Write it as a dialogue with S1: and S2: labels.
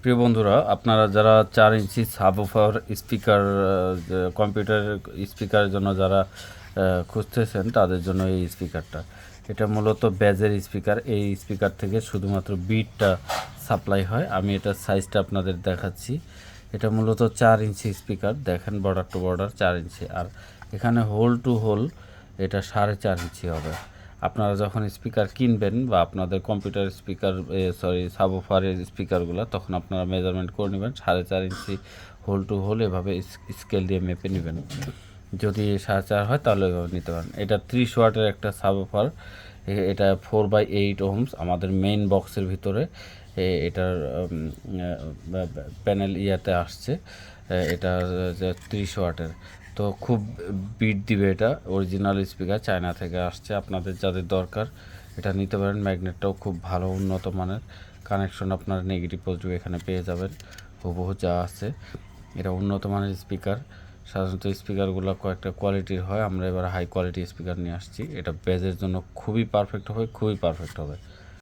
S1: প্রিয় বন্ধুরা, আপনারা যারা 4 ইঞ্চি সাবওুফার স্পিকার কম্পিউটার স্পিকারের জন্য যারা খুঁজতেছেন তাদের জন্য এই স্পিকারটা। এটা মূলত ব্যাজের স্পিকার। এই স্পিকার থেকে শুধুমাত্র বিটটা সাপ্লাই হয়। আমি এটার সাইজটা আপনাদের দেখাচ্ছি। এটা মূলত 4 ইঞ্চি স্পিকার। দেখেন বর্ডার টু বর্ডার 4 ইঞ্চি, আর এখানে হোল টু হোল এটা 4.5 ইঞ্চি হবে। আপনারা যখন স্পিকার কিনবেন বা আপনাদের কম্পিউটার স্পিকার সাবওুফারের স্পিকারগুলো, তখন আপনারা মেজারমেন্ট করে নেবেন 4.5 ইঞ্চি হোল টু হোল, এভাবে স্কেল দিয়ে মেপে নেবেন। যদি 4.5 হয় তাহলে এভাবে নিতে পারেন। এটা 30 ওয়াটের একটা সাবওুফার। এটা 4/8 ওহমস আমাদের মেইন বক্সের ভিতরে এটার প্যানেল ইয়াতে আসছে। এটা 30 ওয়াটের, তো খুব বিট দিবে। এটা অরিজিনাল স্পিকার, চায়না থেকে আসছে। আপনাদের যাদের দরকার এটা নিতে পারেন। ম্যাগনেটটাও খুব ভালো উন্নত মানের, কানেকশন আপনার নেগেটিভ পজিটিভ এখানে পেয়ে যাবেন হুবহু যা আছে। এটা উন্নত মানের স্পিকার। সাধারণত স্পিকারগুলো কয়েকটা কোয়ালিটির হয়, আমরা এবার হাই কোয়ালিটি স্পিকার নিয়ে আসছি। এটা বেজের জন্য খুবই পারফেক্ট হবে, খুবই পারফেক্ট হবে।